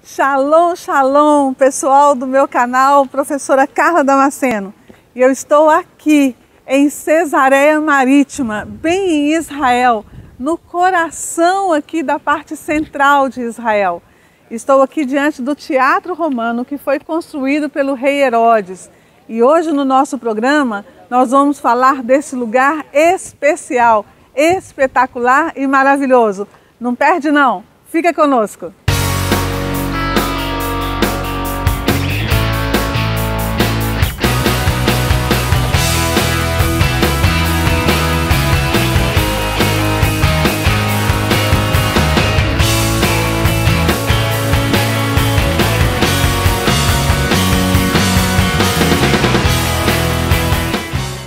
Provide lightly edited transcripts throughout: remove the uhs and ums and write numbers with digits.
Shalom, shalom, pessoal do meu canal, professora Carla Damasceno. E eu estou aqui em Cesareia Marítima, bem em Israel, no coração aqui da parte central de Israel. Estou aqui diante do Teatro Romano que foi construído pelo rei Herodes. E hoje no nosso programa nós vamos falar desse lugar especial, espetacular e maravilhoso. Não perde não, fica conosco.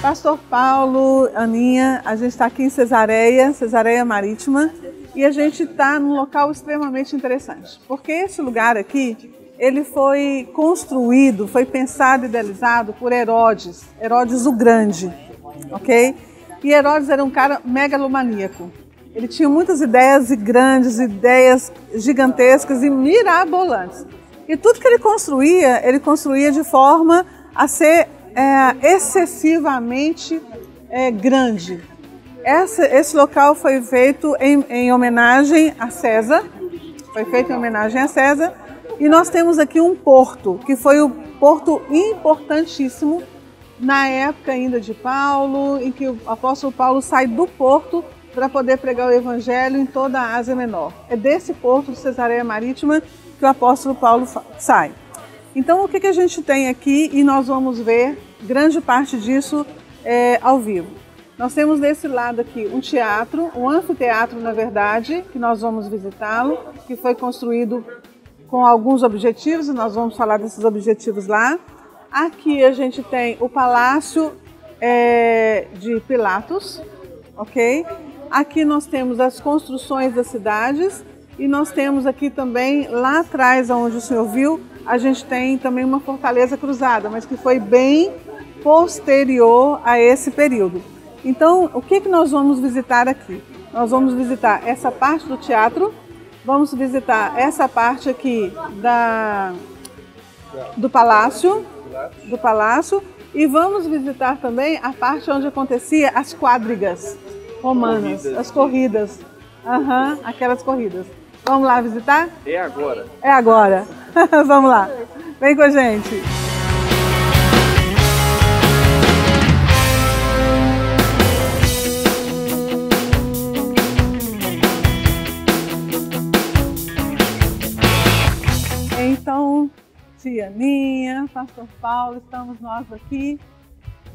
Pastor Paulo, Aninha, a gente está aqui em Cesareia Marítima, e a gente está num local extremamente interessante, porque esse lugar aqui, ele foi construído, foi pensado e idealizado por Herodes o Grande, ok? E Herodes era um cara megalomaníaco, ele tinha muitas ideias grandes, ideias gigantescas e mirabolantes, e tudo que ele construía de forma a ser excessivamente grande. Esse local foi feito em homenagem a César, e nós temos aqui um porto, que foi o porto importantíssimo na época ainda de Paulo, em que o apóstolo Paulo sai do porto para poder pregar o evangelho em toda a Ásia Menor. É desse porto de Cesareia Marítima que o apóstolo Paulo sai. Então, o que a gente tem aqui, e nós vamos ver grande parte disso ao vivo. Nós temos desse lado aqui um teatro, um anfiteatro, na verdade, que nós vamos visitá-lo, que foi construído com alguns objetivos, e nós vamos falar desses objetivos lá. Aqui a gente tem o Palácio de Pilatos, ok? Aqui nós temos as construções das cidades, e nós temos aqui também, lá atrás, onde o senhor viu, a gente tem também uma fortaleza cruzada, mas que foi bem posterior a esse período. Então, o que nós vamos visitar aqui? Nós vamos visitar essa parte do teatro, vamos visitar essa parte aqui do palácio, e vamos visitar também a parte onde acontecia as quadrigas romanas, as corridas. Aquelas corridas. Vamos lá visitar? É agora. É agora. Vamos lá. Vem com a gente. Então, tia Aninha, pastor Paulo, estamos nós aqui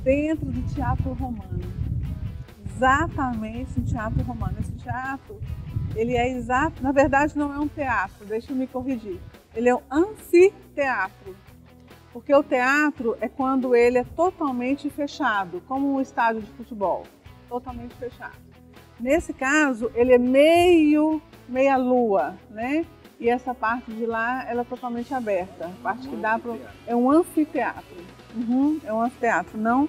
dentro do Teatro Romano. Exatamente no Teatro Romano. Esse teatro, ele é exato, na verdade não é um teatro, deixa eu me corrigir. Ele é um anfiteatro, porque o teatro é quando ele é totalmente fechado, como um estádio de futebol, totalmente fechado. Nesse caso, ele é meia lua, né? E essa parte de lá, ela é totalmente aberta. A parte que dá para é um anfiteatro. É um anfiteatro, não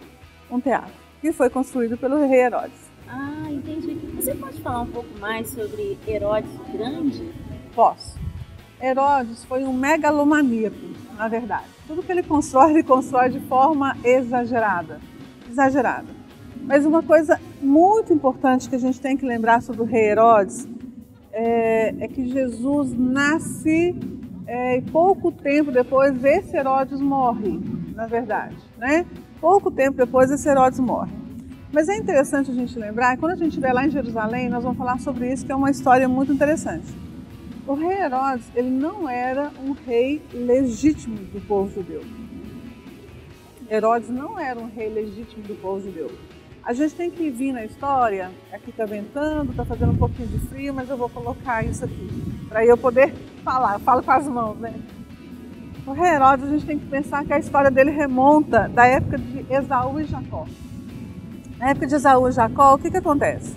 um teatro, que foi construído pelo rei Herodes. Ah, entendi. Você pode falar um pouco mais sobre Herodes o Grande? Posso. Herodes foi um megalomaníaco, na verdade. Tudo que ele constrói de forma exagerada. Mas uma coisa muito importante que a gente tem que lembrar sobre o rei Herodes é que Jesus nasce e pouco tempo depois esse Herodes morre, na verdade, né? Pouco tempo depois esse Herodes morre. Mas é interessante a gente lembrar, quando a gente estiver lá em Jerusalém, nós vamos falar sobre isso, que é uma história muito interessante. O rei Herodes, ele não era um rei legítimo do povo judeu. Herodes não era um rei legítimo do povo judeu. A gente tem que vir na história, aqui está ventando, está fazendo um pouquinho de frio, mas eu vou colocar isso aqui, para eu poder falar, eu falo com as mãos, né? O rei Herodes, a gente tem que pensar que a história dele remonta da época de Esaú e Jacó. Na época de Esaú e Jacó, o que acontece?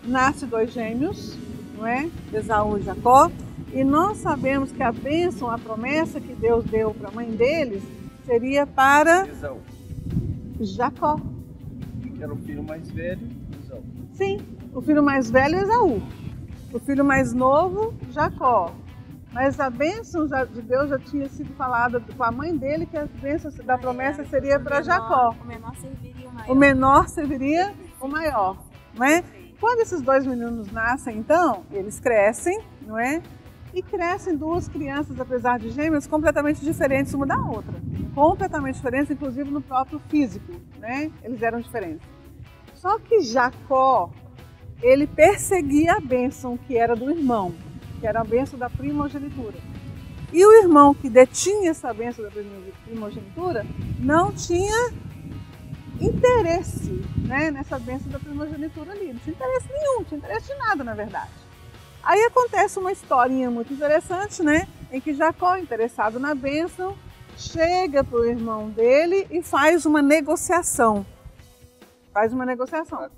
Nasce dois gêmeos, não é? Esaú e Jacó, e nós sabemos que a bênção, a promessa que Deus deu para a mãe deles, seria para Esaú. Jacó. Que era o filho mais velho, Esaú. Sim, o filho mais velho é Esaú. O filho mais novo, Jacó. Mas a bênção de Deus já tinha sido falada com a mãe dele, que a bênção da promessa seria para Jacó. O menor serviria o maior. O menor serviria o maior, não é? Quando esses dois meninos nascem, então, eles crescem, não é? E crescem duas crianças, apesar de gêmeas, completamente diferentes uma da outra. Completamente diferentes, inclusive no próprio físico, né? Eles eram diferentes. Só que Jacó, ele perseguia a bênção que era do irmão, que era a bênção da primogenitura. E o irmão que detinha essa bênção da primogenitura não tinha interesse, né, nessa bênção da primogenitura ali. Não tinha interesse nenhum, não tinha interesse de nada, na verdade. Aí acontece uma historinha muito interessante, né, em que Jacó, interessado na bênção, chega para o irmão dele e faz uma negociação. Faz uma negociação.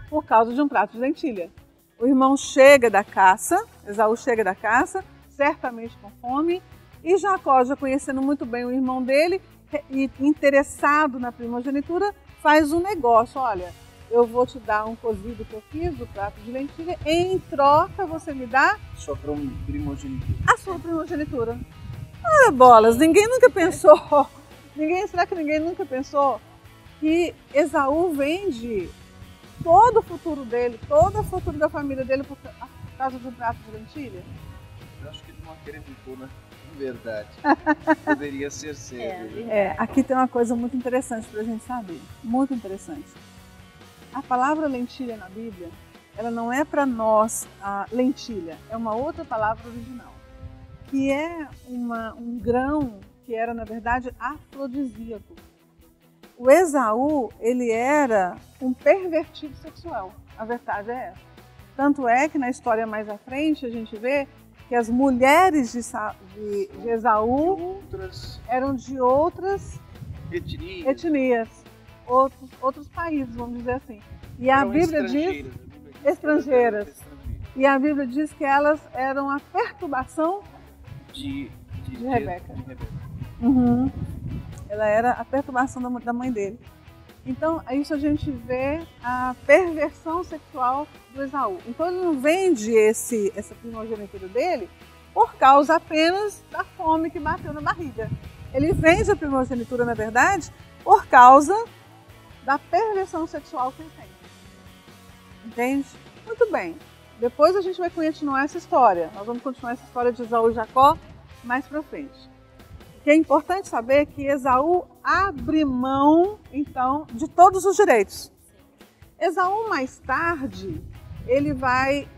Por causa de um prato de lentilha. O irmão chega da caça, Esaú chega da caça, certamente com fome, e Jacó, já conhecendo muito bem o irmão dele e interessado na primogenitura, faz um negócio. Olha, eu vou te dar um cozido que eu fiz do prato de lentilha, em troca você me dá Sua primogenitura. a sua primogenitura. Olha, bolas, ninguém nunca pensou, será que ninguém nunca pensou que Esaú vende todo o futuro dele, todo o futuro da família dele por causa de um prato de lentilha? Eu acho que ele não acreditou, né? Verdade. Poderia ser sério. Aqui tem uma coisa muito interessante para a gente saber, muito interessante. A palavra lentilha na Bíblia, ela não é para nós a lentilha, é uma outra palavra original, que é um grão que era, na verdade, afrodisíaco. O Esaú, ele era um pervertido sexual, a verdade é essa. Tanto é que na história mais à frente a gente vê que as mulheres de Esaú eram de outras etnias, outros países, vamos dizer assim. E a Bíblia diz estrangeiras. E a Bíblia diz que elas eram a perturbação de Rebeca. Uhum. Ela era a perturbação da mãe dele. Então, isso a gente vê a perversão sexual do Esaú. Então, ele não vende essa primogenitura dele por causa apenas da fome que bateu na barriga. Ele vende a primogenitura, na verdade, por causa da perversão sexual que ele tem. Entende? Muito bem. Depois a gente vai continuar essa história. Nós vamos continuar essa história de Esaú e Jacó mais para frente. O que é importante saber é que Esaú abre mão, então, de todos os direitos. Esaú, mais tarde, ele vai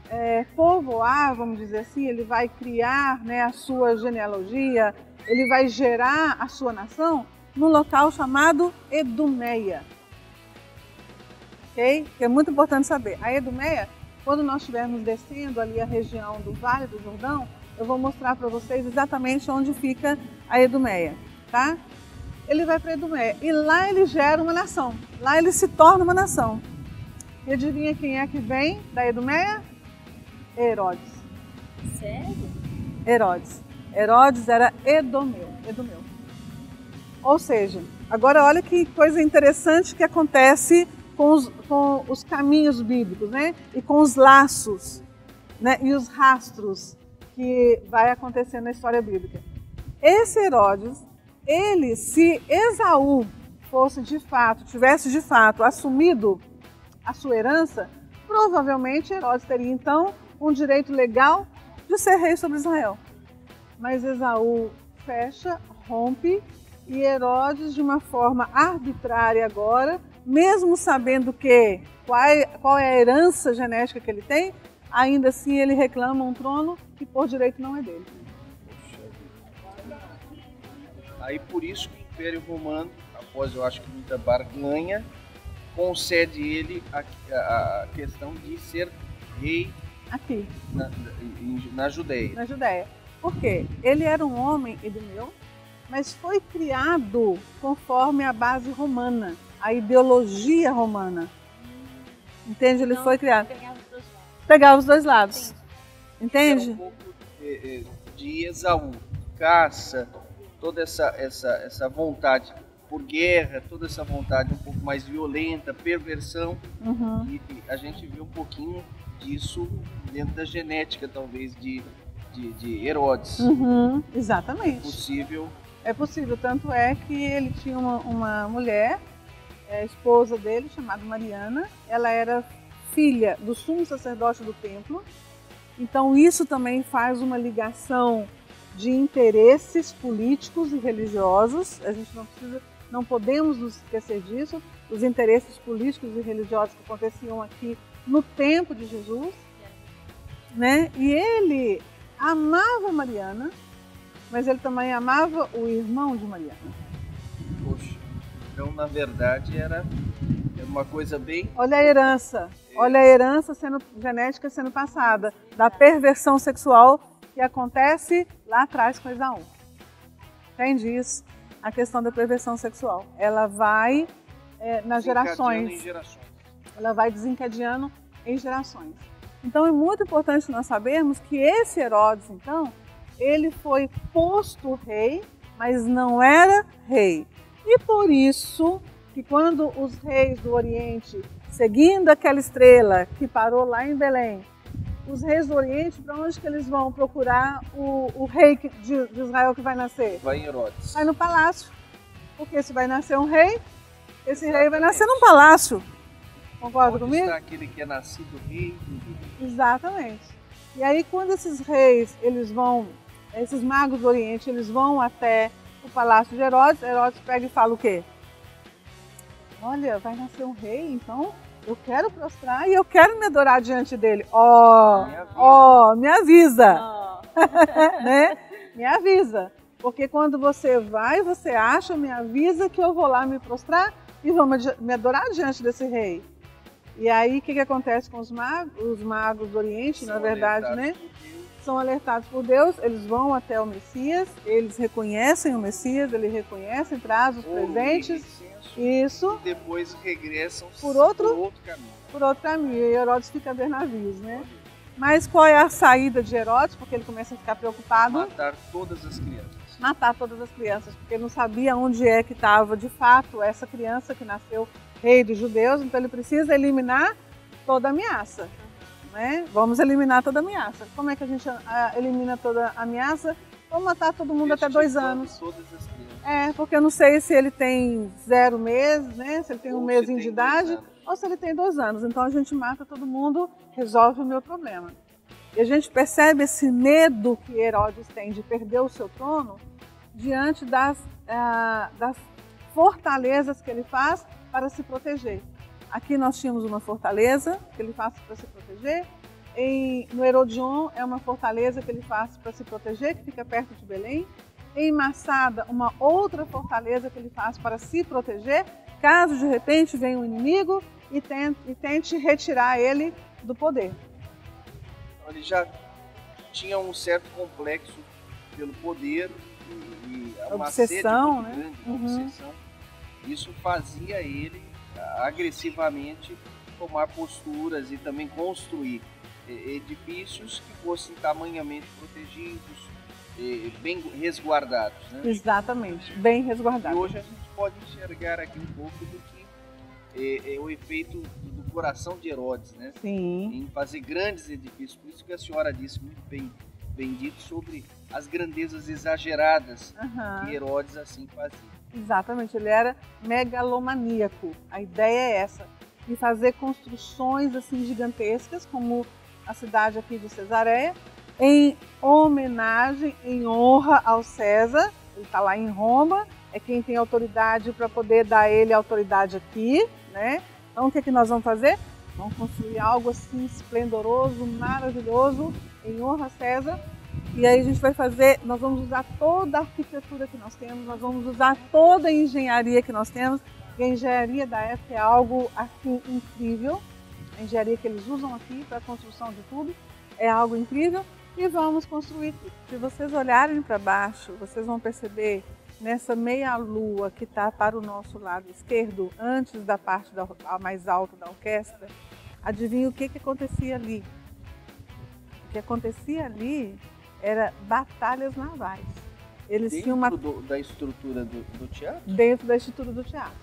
povoar, vamos dizer assim, ele vai criar, né, a sua genealogia, ele vai gerar a sua nação num local chamado Edomeia. Ok? Que é muito importante saber. A Edomeia, quando nós estivermos descendo ali a região do Vale do Jordão, eu vou mostrar para vocês exatamente onde fica a Edomeia, tá? Ele vai para Edomeia e lá ele gera uma nação, lá ele se torna uma nação. E adivinha quem é que vem da Edomeia? Herodes. Sério? Herodes. Herodes era Edomeu. Ou seja, agora olha que coisa interessante que acontece com os caminhos bíblicos, né? E com os laços, né? E os rastros que vai acontecer na história bíblica. Esse Herodes, ele, se Esaú tivesse de fato assumido a sua herança, provavelmente Herodes teria então um direito legal de ser rei sobre Israel. Mas Esaú fecha, rompe, e Herodes, de uma forma arbitrária agora, mesmo sabendo qual é a herança genética que ele tem, ainda assim ele reclama um trono que por direito não é dele. Aí por isso que o Império Romano, após eu acho que muita barganha, concede ele a questão de ser rei aqui na Judéia. Na Judéia. Por quê? Ele era um homem edumeu, mas foi criado conforme a base romana, a ideologia romana. Entende? Ele foi criado. Pegava os dois lados. Entende? Era um pouco de Esaú, caça, toda essa vontade por guerra, toda essa vontade um pouco mais violenta, perversão. Uhum. E a gente vê um pouquinho disso dentro da genética, talvez, de de Herodes. Exatamente. Possível. É possível, tanto é que ele tinha uma mulher, esposa dele, chamada Mariana. Ela era filha do sumo sacerdote do templo. Então isso também faz uma ligação de interesses políticos e religiosos. A gente não podemos nos esquecer disso. Os interesses políticos e religiosos que aconteciam aqui no tempo de Jesus, né? E ele amava Mariana, mas ele também amava o irmão de Mariana. Poxa, então na verdade era uma coisa bem... Olha a herança, olha a herança genética sendo passada, da perversão sexual que acontece lá atrás com Esaú. Entende isso? A questão da perversão sexual. Ela vai nas gerações. Ela vai desencadeando em gerações. Então é muito importante nós sabermos que esse Herodes, então, ele foi posto rei, mas não era rei. E por isso que quando os reis do Oriente, seguindo aquela estrela que parou lá em Belém, os reis do Oriente, para onde que eles vão procurar o rei de Israel que vai nascer? Vai em Herodes. Vai no palácio. Porque se vai nascer um rei, esse rei vai nascer num palácio. Concorda comigo? Onde está aquele que é nascido rei? Exatamente. E aí quando esses reis, esses magos do Oriente, eles vão até o palácio de Herodes, Herodes pega e fala o quê? Olha, vai nascer um rei, então eu quero prostrar e eu quero me adorar diante dele. Me avisa. Né? Me avisa. Porque quando você vai, você acha, me avisa que eu vou lá me prostrar e vou me adorar diante desse rei. E aí, o que acontece com os magos? Os magos do Oriente, na verdade, né? São alertados por Deus, eles vão até o Messias, eles reconhecem o Messias, eles reconhecem, trazem os presentes. Isso. E depois regressam por outro caminho. Por outro caminho. E Herodes fica a ver navios, né? Mas qual é a saída de Herodes? Porque ele começa a ficar preocupado. Matar todas as crianças. Matar todas as crianças, porque ele não sabia onde é que estava de fato essa criança que nasceu rei dos judeus, então ele precisa eliminar toda a ameaça. Né? Vamos eliminar toda a ameaça. Como é que a gente elimina toda a ameaça? Vamos matar todo mundo até 2 anos. Todas as crianças. Porque eu não sei se ele tem 0 meses, né? Se ele tem um mêsinho de idade, ou se ele tem 2 anos. Então a gente mata todo mundo, resolve o meu problema. E a gente percebe esse medo que Herodes tem de perder o seu trono diante das fortalezas que ele faz para se proteger. Aqui nós tínhamos uma fortaleza que ele faz para se proteger. No Herodion é uma fortaleza que ele faz para se proteger, que fica perto de Belém. Em Massada, uma outra fortaleza que ele faz para se proteger, caso de repente venha um inimigo e tente retirar ele do poder. Ele já tinha um certo complexo pelo poder e uma obsessão, sede né? Grande, obsessão. Isso fazia ele agressivamente tomar posturas e também construir edifícios que fossem tamanhamente protegidos, bem resguardados. Né? Exatamente, bem resguardados. E hoje a gente pode enxergar aqui um pouco do que é o efeito do coração de Herodes, né? Sim. Em fazer grandes edifícios. Por isso que a senhora disse muito bem dito sobre as grandezas exageradas que Herodes assim fazia. Exatamente, ele era megalomaníaco. A ideia é essa, de fazer construções assim gigantescas, como a cidade aqui de Cesareia, em homenagem, em honra ao César. Ele está lá em Roma, é quem tem autoridade para poder dar a ele autoridade aqui, né? Então o que nós vamos fazer? Vamos construir algo assim esplendoroso, maravilhoso, em honra a César. E aí a gente vai fazer, nós vamos usar toda a arquitetura que nós temos, nós vamos usar toda a engenharia que nós temos. E a engenharia da época é algo assim incrível. A engenharia que eles usam aqui para a construção de tudo é algo incrível. E vamos construir tudo. Se vocês olharem para baixo, vocês vão perceber nessa meia-lua que está para o nosso lado esquerdo, antes da parte mais alta da orquestra, adivinha o que acontecia ali? O que acontecia ali era batalhas navais. Eles dentro tinham da estrutura do teatro? Dentro da estrutura do teatro.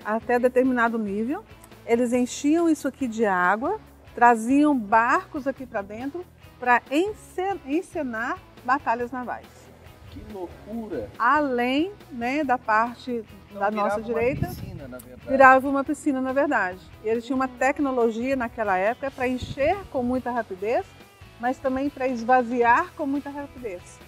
Até determinado nível, eles enchiam isso aqui de água, traziam barcos aqui para dentro para encenar batalhas navais. Que loucura! Além, né, da parte Então, da nossa direita, uma piscina, na verdade. virava uma piscina, na verdade. E eles tinham uma tecnologia naquela época para encher com muita rapidez, mas também para esvaziar com muita rapidez,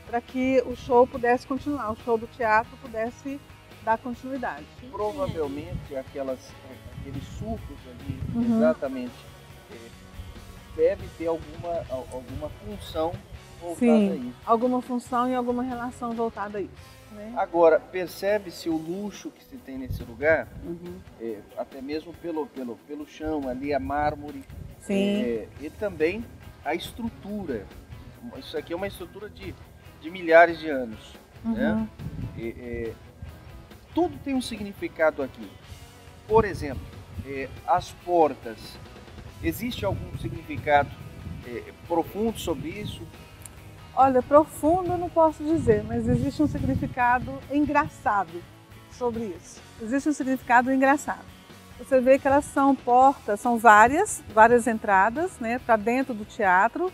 para que o show pudesse continuar, o show do teatro pudesse dar continuidade. Provavelmente aqueles sulcos ali, exatamente, deve ter alguma função voltada Sim, a isso. alguma função e alguma relação voltada a isso. Né? Agora, percebe-se o luxo que se tem nesse lugar, até mesmo pelo chão ali, a mármore, Sim. e também a estrutura. Isso aqui é uma estrutura de milhares de anos. Né? Tudo tem um significado aqui. Por exemplo, as portas. Existe algum significado profundo sobre isso? Olha, profundo eu não posso dizer, mas existe um significado engraçado sobre isso. Existe um significado engraçado. Você vê que elas são portas, são várias entradas, né, para dentro do teatro.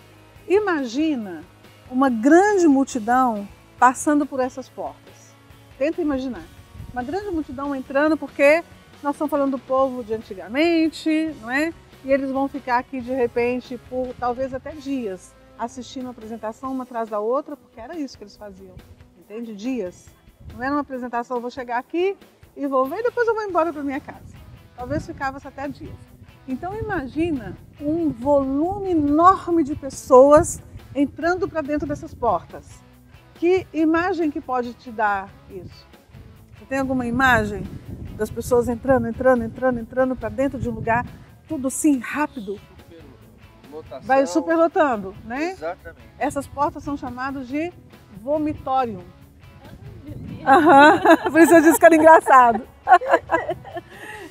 Imagina uma grande multidão passando por essas portas. Tenta imaginar. Uma grande multidão entrando, porque nós estamos falando do povo de antigamente, não é? E eles vão ficar aqui de repente por talvez até dias, assistindo a apresentação uma atrás da outra, porque era isso que eles faziam, entende? Dias. Não era uma apresentação, eu vou chegar aqui e vou ver e depois eu vou embora para minha casa. Talvez ficava até dias. Então imagina um volume enorme de pessoas entrando para dentro dessas portas. Que imagem que pode te dar isso? Você tem alguma imagem das pessoas entrando para dentro de um lugar, tudo assim rápido? Superlotação. Vai superlotando, né? Exatamente. Essas portas são chamadas de vomitório. Por isso eu disse que era engraçado.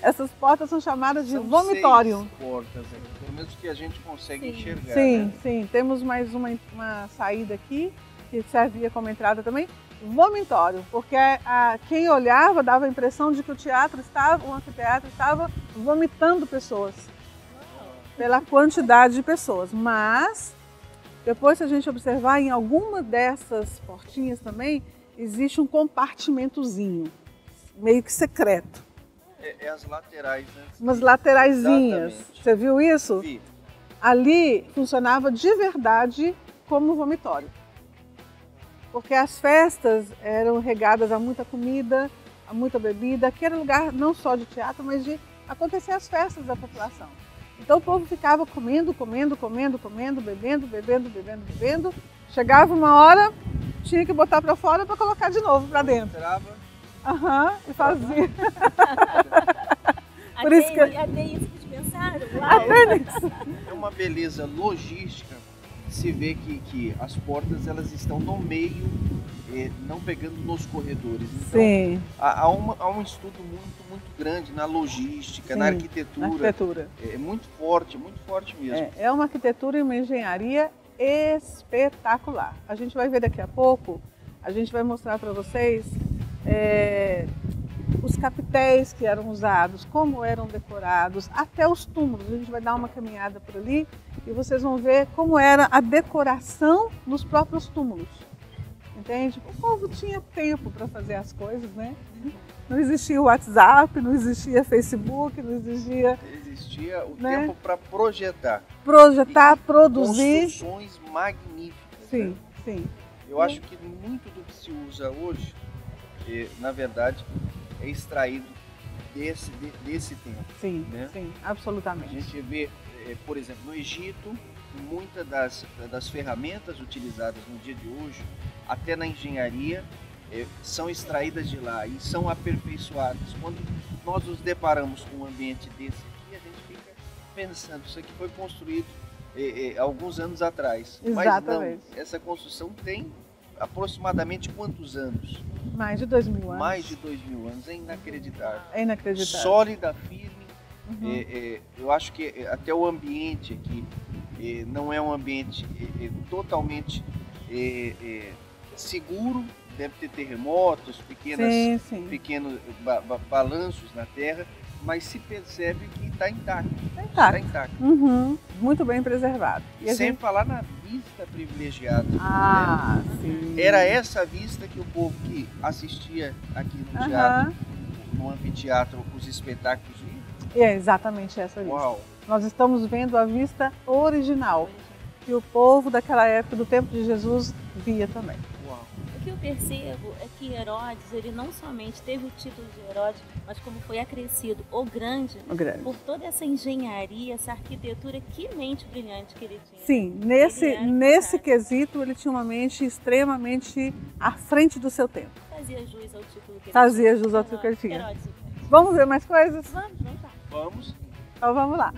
Essas portas são chamadas de vomitório. 6 portas aqui, pelo menos que a gente consegue enxergar. Sim, né? sim. Temos mais uma saída aqui, que servia como entrada também. Vomitório, porque quem olhava dava a impressão de que o anfiteatro estava vomitando pessoas. Pela quantidade de pessoas. Mas, depois se a gente observar, em alguma dessas portinhas também, existe um compartimentozinho, meio que secreto. As laterais, né? Umas lateraisinhas. Exatamente. Você viu isso? Vi. Ali funcionava de verdade como vomitório. Porque as festas eram regadas a muita comida, a muita bebida. Aqui era lugar não só de teatro, mas de acontecer as festas da população. Então o povo ficava comendo, bebendo. Chegava uma hora, tinha que botar para fora para colocar de novo para dentro. E fazia. Por isso que até isso que te pensaram? Uau. É uma beleza logística. Se vê que as portas elas estão no meio, não pegando nos corredores. Então, sim. Há um estudo muito grande na logística, sim, na arquitetura. É muito forte mesmo. É uma arquitetura e uma engenharia espetacular. A gente vai ver daqui a pouco, a gente vai mostrar para vocês os capitéis que eram usados, como eram decorados, até os túmulos. A gente vai dar uma caminhada por ali e vocês vão ver como era a decoração nos próprios túmulos. Entende? O povo tinha tempo para fazer as coisas, né? Não existia o WhatsApp, não existia Facebook, não existia... Existia o tempo para projetar. Projetar, produzir. Construções magníficas. Sim, né? sim. Eu acho que muito do que se usa hoje, na verdade, é extraído desse tempo. Sim, né? Sim, absolutamente. A gente vê, por exemplo, no Egito, muitas das ferramentas utilizadas no dia de hoje, até na engenharia, são extraídas de lá e são aperfeiçoadas. Quando nós nos deparamos com um ambiente desse aqui, a gente fica pensando, isso aqui foi construído alguns anos atrás. Exatamente. Mas não, essa construção tem aproximadamente quantos anos? Mais de 2000 anos. Mais de 2000 anos, é inacreditável. É inacreditável. Sólida, firme. Eu acho que até o ambiente aqui não é um ambiente totalmente seguro. Deve ter terremotos, pequenos balanços na terra, mas se percebe que está intacto. Está intacto. Muito bem preservado. E sem falar na vista privilegiada. Ah, sim. Era essa vista que o povo que assistia aqui no teatro, no anfiteatro, os espetáculos viam? É exatamente essa vista. Uau. Nós estamos vendo a vista original, que o povo daquela época, do tempo de Jesus, via também. Uau. O que eu percebo é que Herodes, ele não somente teve o título de Herodes, mas como foi acrescido o Grande, por toda essa engenharia, essa arquitetura, que mente brilhante que ele tinha. Sim, nesse quesito ele tinha uma mente extremamente à frente do seu tempo. Fazia jus ao título que ele tinha. Fazia jus ao título que ele tinha. Herodes. Vamos ver mais coisas? Vamos lá. Vamos. Então vamos lá.